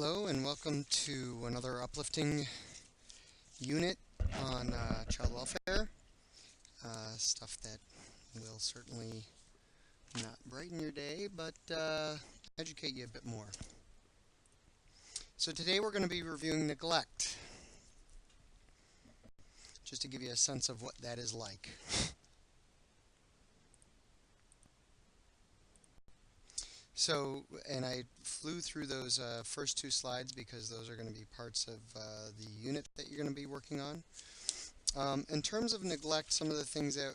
Hello and welcome to another uplifting unit on child welfare. Stuff that will certainly not brighten your day, but educate you a bit more. So today we're going to be reviewing neglect, just to give you a sense of what that is like. So, and I flew through those first two slides because those are going to be parts of the unit that you're going to be working on. In terms of neglect, some of the things that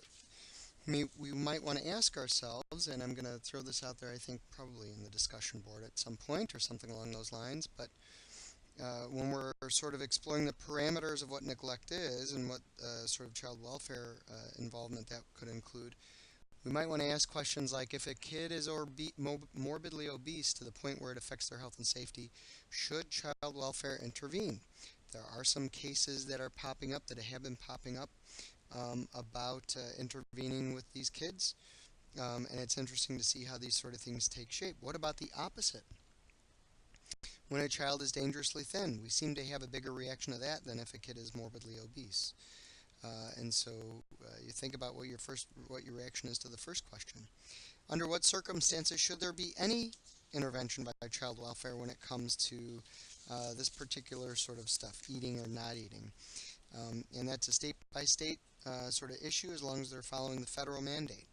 we might want to ask ourselves, and I'm going to throw this out there, I think probably in the discussion board at some point or something along those lines, but when we're sort of exploring the parameters of what neglect is and what sort of child welfare involvement that could include, we might want to ask questions like if a kid is morbidly obese to the point where it affects their health and safety, should child welfare intervene? There are some cases that are popping up that have been popping up about intervening with these kids. And it's interesting to see how these sort of things take shape. What about the opposite? When a child is dangerously thin, we seem to have a bigger reaction to that than if a kid is morbidly obese. And so you think about what your reaction is to the first question. Under what circumstances should there be any intervention by child welfare when it comes to this particular sort of stuff, eating or not eating? And that's a state by state sort of issue as long as they're following the federal mandate.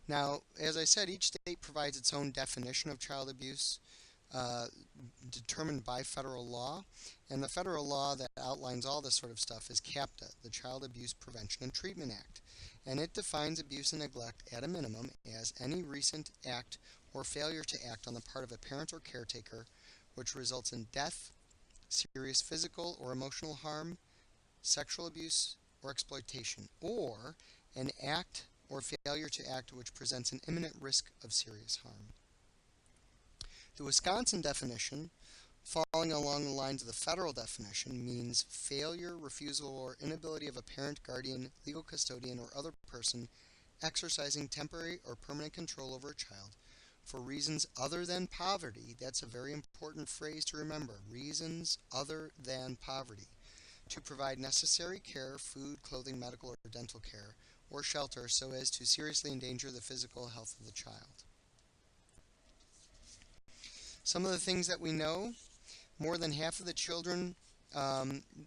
Now, as I said, each state provides its own definition of child abuse uh, determined by federal law. And the federal law that outlines all this sort of stuff is CAPTA, the Child Abuse Prevention and Treatment Act. And it defines abuse and neglect at a minimum as any recent act or failure to act on the part of a parent or caretaker which results in death, serious physical or emotional harm, sexual abuse, or exploitation, or an act or failure to act which presents an imminent risk of serious harm. The Wisconsin definition, following along the lines of the federal definition, means failure, refusal, or inability of a parent, guardian, legal custodian, or other person exercising temporary or permanent control over a child for reasons other than poverty. That's a very important phrase to remember. Reasons other than poverty. To provide necessary care, food, clothing, medical or dental care, or shelter so as to seriously endanger the physical health of the child. Some of the things that we know, more than half of the children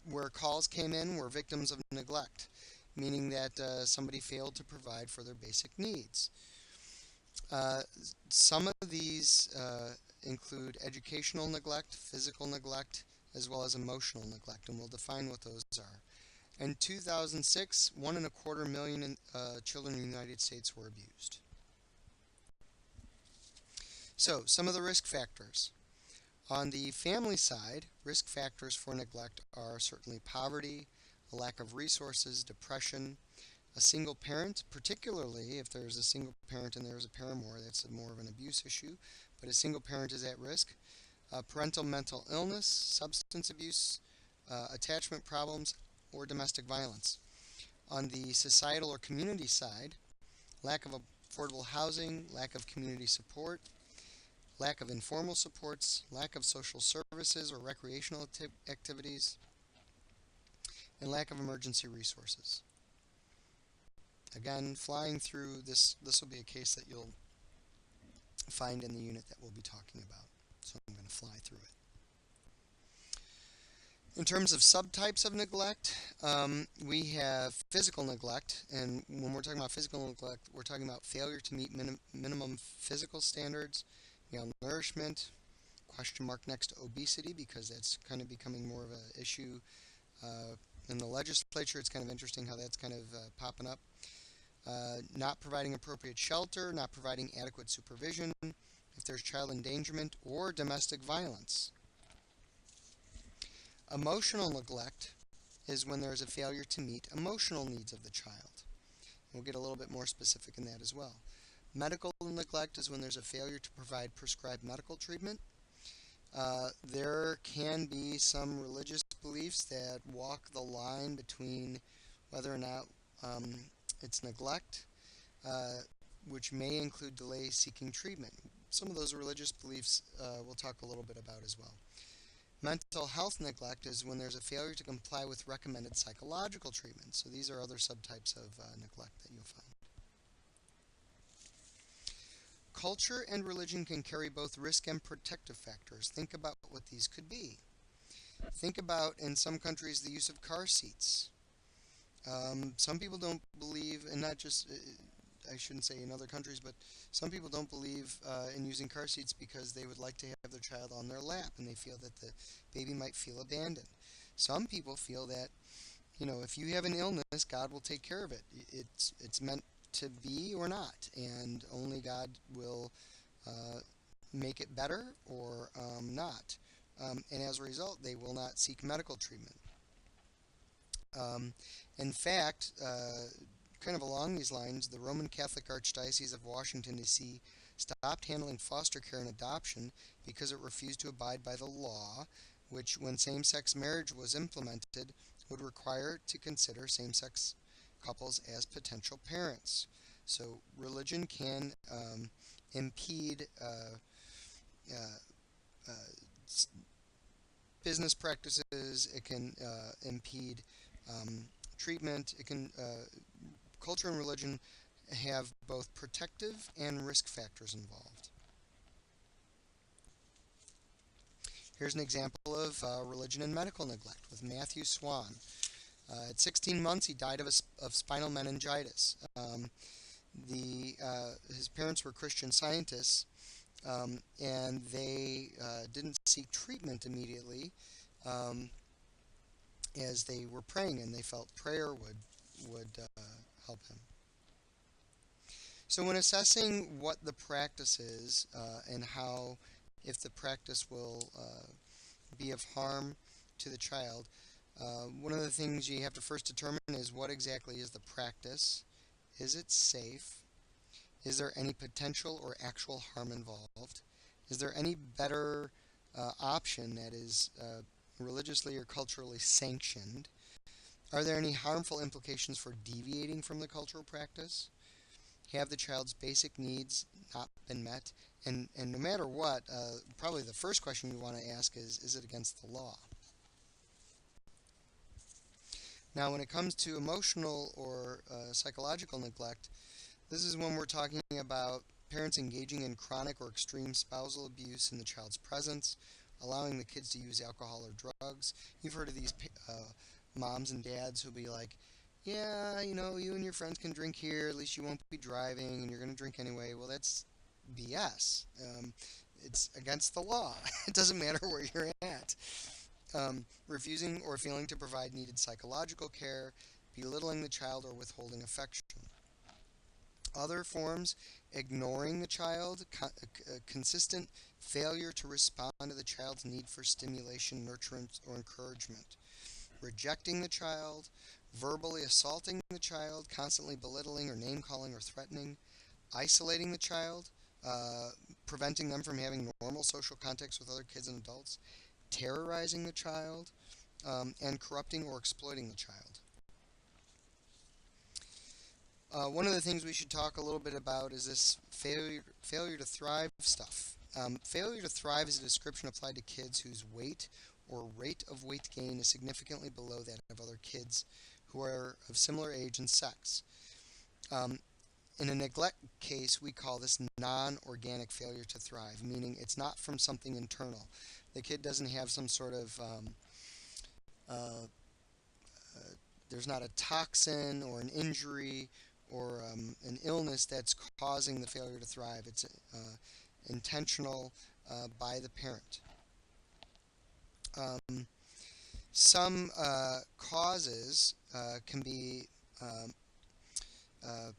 where calls came in were victims of neglect, meaning that somebody failed to provide for their basic needs. Uh, some of these include educational neglect, physical neglect, as well as emotional neglect, and we'll define what those are. In 2006, 1.25 million children in the United States were abused. So, some of the risk factors. On the family side, risk factors for neglect are certainly poverty, a lack of resources, depression, a single parent, particularly if there's a single parent and there's a paramour, that's more of an abuse issue, but a single parent is at risk. Parental mental illness, substance abuse, attachment problems, or domestic violence. On the societal or community side, lack of affordable housing, lack of community support, lack of informal supports, lack of social services or recreational activities, and lack of emergency resources. Again, flying through this will be a case that you'll find in the unit that we'll be talking about. So I'm going to fly through it. In terms of subtypes of neglect, we have physical neglect, and when we're talking about physical neglect, we're talking about failure to meet minimum physical standards, malnourishment, question mark next to obesity, because that's kind of becoming more of an issue in the legislature. It's kind of interesting how that's kind of popping up. Not providing appropriate shelter, not providing adequate supervision, if there's child endangerment or domestic violence. Emotional neglect is when there is a failure to meet emotional needs of the child. We'll get a little bit more specific in that as well. Medical neglect is when there's a failure to provide prescribed medical treatment. There can be some religious beliefs that walk the line between whether or not it's neglect, which may include delay seeking treatment. some of those religious beliefs we'll talk a little bit about as well. Mental health neglect is when there's a failure to comply with recommended psychological treatment. So these are other subtypes of neglect that you'll find. Culture and religion can carry both risk and protective factors. Think about what these could be. Think about, in some countries, the use of car seats. Some people don't believe, and not just, I shouldn't say in other countries, but some people don't believe in using car seats because they would like to have their child on their lap and they feel that the baby might feel abandoned. Some people feel that, if you have an illness, God will take care of it. It's meant to be or not, and only God will uh, make it better or not. And as a result, they will not seek medical treatment. Um, in fact, kind of along these lines, the Roman Catholic Archdiocese of Washington, D.C. stopped handling foster care and adoption because it refused to abide by the law, which, when same sex marriage was implemented, would require to consider same sex couples as potential parents. So, religion can impede uh, uh, business practices, it can impede um, treatment, culture and religion have both protective and risk factors involved. Here's an example of religion and medical neglect with Matthew Swan. At 16 months, he died of spinal meningitis. His parents were Christian scientists, and they didn't seek treatment immediately um, as they were praying, and they felt prayer would help him. So, when assessing what the practice is and how, if the practice will be of harm to the child, one of the things you have to first determine is what exactly is the practice. Is it safe? Is there any potential or actual harm involved? Is there any better option that is religiously or culturally sanctioned? Are there any harmful implications for deviating from the cultural practice? Have the child's basic needs not been met? And no matter what, probably the first question you want to ask is it against the law? Now, when it comes to emotional or psychological neglect, this is when we're talking about parents engaging in chronic or extreme spousal abuse in the child's presence, allowing the kids to use alcohol or drugs. You've heard of these moms and dads who'll be like, yeah, you and your friends can drink here, at least you won't be driving, and you're going to drink anyway. Well, that's BS. It's against the law. It doesn't matter where you're at. Refusing or failing to provide needed psychological care, belittling the child, or withholding affection. Other forms: ignoring the child, consistent failure to respond to the child's need for stimulation, nurturance, or encouragement. Rejecting the child, verbally assaulting the child, constantly belittling or name calling or threatening, isolating the child, uh, preventing them from having normal social contacts with other kids and adults, terrorizing the child, and corrupting or exploiting the child. One of the things we should talk a little bit about is this failure to thrive stuff. Failure to thrive is a description applied to kids whose weight or rate of weight gain is significantly below that of other kids who are of similar age and sex. Um, in a neglect case, we call this non-organic failure to thrive, meaning it's not from something internal. The kid doesn't have some sort of uh, there's not a toxin or an injury or an illness that's causing the failure to thrive. It's intentional by the parent. Um, some causes can be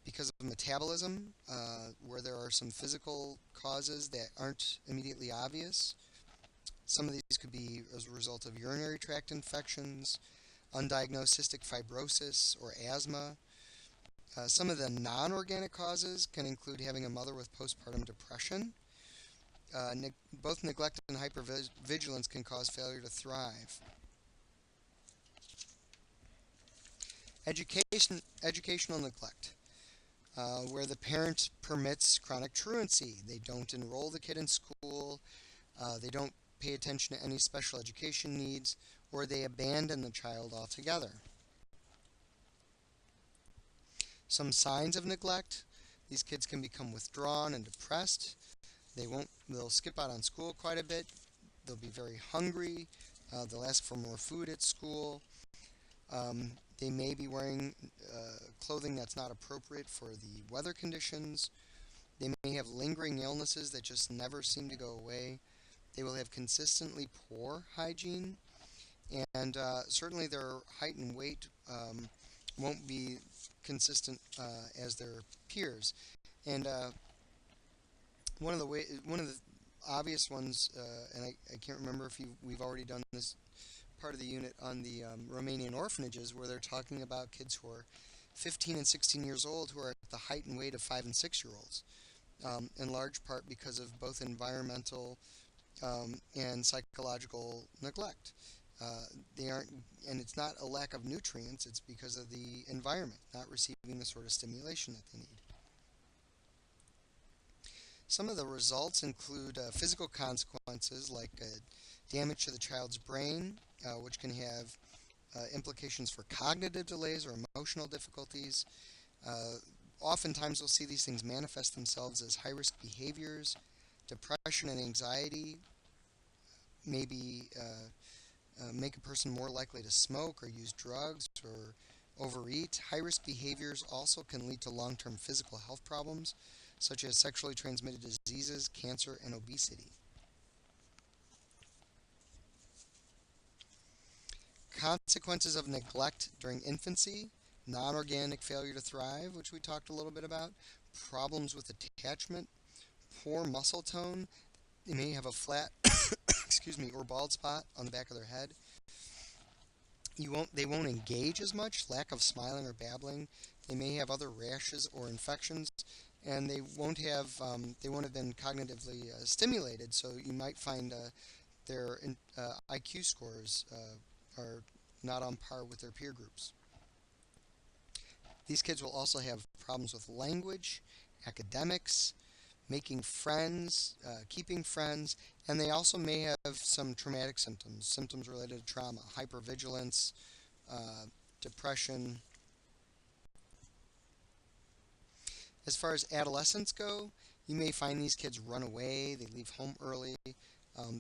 because of metabolism, where there are some physical causes that aren't immediately obvious. Some of these could be as a result of urinary tract infections, undiagnosed cystic fibrosis, or asthma. Some of the non-organic causes can include having a mother with postpartum depression. Both neglect and hypervigilance can cause failure to thrive. Educational neglect. where the parent permits chronic truancy. They don't enroll the kid in school, they don't pay attention to any special education needs, or they abandon the child altogether. Some signs of neglect: these kids can become withdrawn and depressed. They'll skip out on school quite a bit. They'll be very hungry. They'll ask for more food at school. They may be wearing clothing that's not appropriate for the weather conditions. They may have lingering illnesses that just never seem to go away. They will have consistently poor hygiene, and certainly their height and weight won't be consistent as their peers. And one of the obvious ones, and I can't remember if we've already done this part of the unit on the Romanian orphanages, where they're talking about kids who are 15 and 16 years old who are at the height and weight of 5 and 6 year olds, in large part because of both environmental and psychological neglect. They aren't, and it's not a lack of nutrients, it's because of the environment, not receiving the sort of stimulation that they need. Some of the results include physical consequences like damage to the child's brain, which can have implications for cognitive delays or emotional difficulties. Oftentimes, we'll see these things manifest themselves as high risk behaviors. Depression and anxiety maybe make a person more likely to smoke or use drugs or overeat. High risk behaviors also can lead to long term physical health problems, such as sexually transmitted diseases, cancer, and obesity. Consequences of neglect during infancy: non organic failure to thrive, which we talked a little bit about, problems with attachment, poor muscle tone. They may have a flat, excuse me, or bald spot on the back of their head. They won't engage as much, lack of smiling or babbling. They may have other rashes or infections, and they won't have been cognitively stimulated. So you might find their IQ scores are not on par with their peer groups. These kids will also have problems with language, academics, making friends, keeping friends, and they also may have some traumatic symptoms related to trauma, hypervigilance, depression. As far as adolescents go, you may find these kids run away, they leave home early,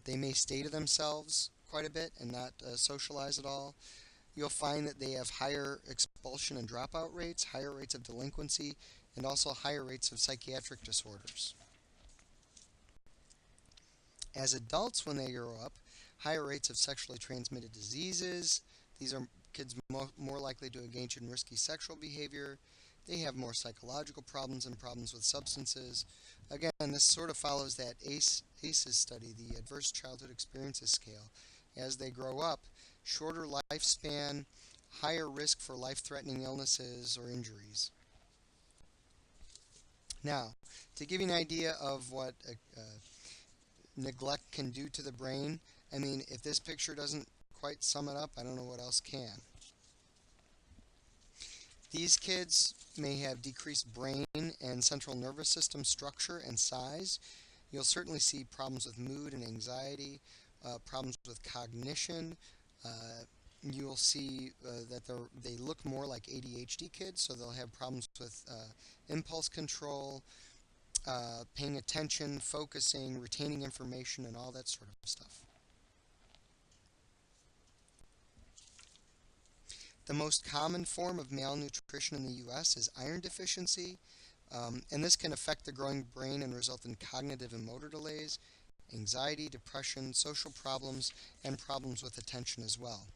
they may stay to themselves quite a bit and not socialize at all. You'll find that they have higher expulsion and dropout rates, higher rates of delinquency, and also higher rates of psychiatric disorders. As adults, when they grow up, higher rates of sexually transmitted diseases. These are kids more likely to engage in risky sexual behavior. They have more psychological problems and problems with substances. Again, this sort of follows that ACEs study, the Adverse Childhood Experiences Scale. As they grow up, shorter lifespan, higher risk for life-threatening illnesses or injuries. Now, to give you an idea of what neglect can do to the brain, I mean, if this picture doesn't quite sum it up, I don't know what else can. These kids may have decreased brain and central nervous system structure and size. You'll certainly see problems with mood and anxiety, problems with cognition. You'll see that they look more like ADHD kids, so they'll have problems with impulse control, paying attention, focusing, retaining information, and all that sort of stuff. The most common form of malnutrition in the U.S. is iron deficiency, and this can affect the growing brain and result in cognitive and motor delays, anxiety, depression, social problems, and problems with attention as well.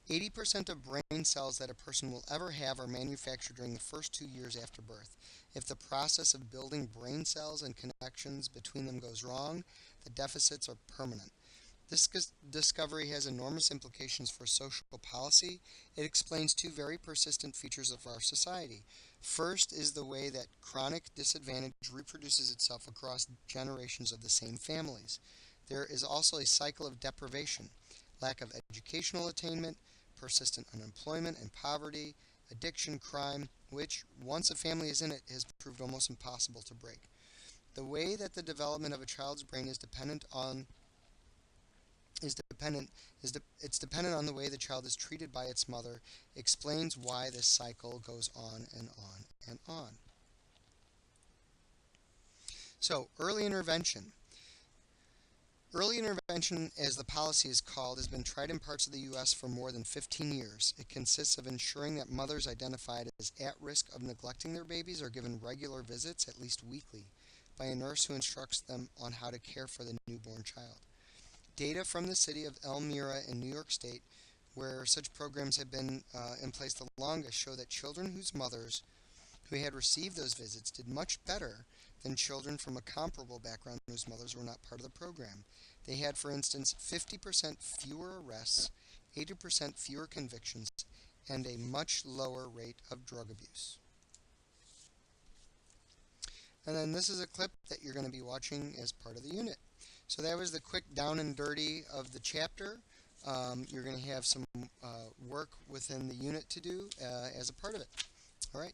80% of brain cells that a person will ever have are manufactured during the first 2 years after birth. If the process of building brain cells and connections between them goes wrong, the deficits are permanent. This discovery has enormous implications for social policy. It explains two very persistent features of our society. First is the way that chronic disadvantage reproduces itself across generations of the same families. There is also a cycle of deprivation, lack of educational attainment, persistent unemployment and poverty, addiction, crime, which, once a family is in it, has proved almost impossible to break. The way that the development of a child's brain is dependent on is dependent it's dependent on the way the child is treated by its mother explains why this cycle goes on and on and on. So, early intervention, as the policy is called, has been tried in parts of the U.S. for more than 15 years. It consists of ensuring that mothers identified as at risk of neglecting their babies are given regular visits, at least weekly, by a nurse who instructs them on how to care for the newborn child. Data from the city of Elmira in New York State, where such programs have been in place the longest, show that children whose mothers who had received those visits did much better than children from a comparable background whose mothers were not part of the program. They had, for instance, 50% fewer arrests, 80% fewer convictions, and a much lower rate of drug abuse. And then this is a clip that you're going to be watching as part of the unit. So that was the quick down and dirty of the chapter. You're going to have some work within the unit to do as a part of it. All right.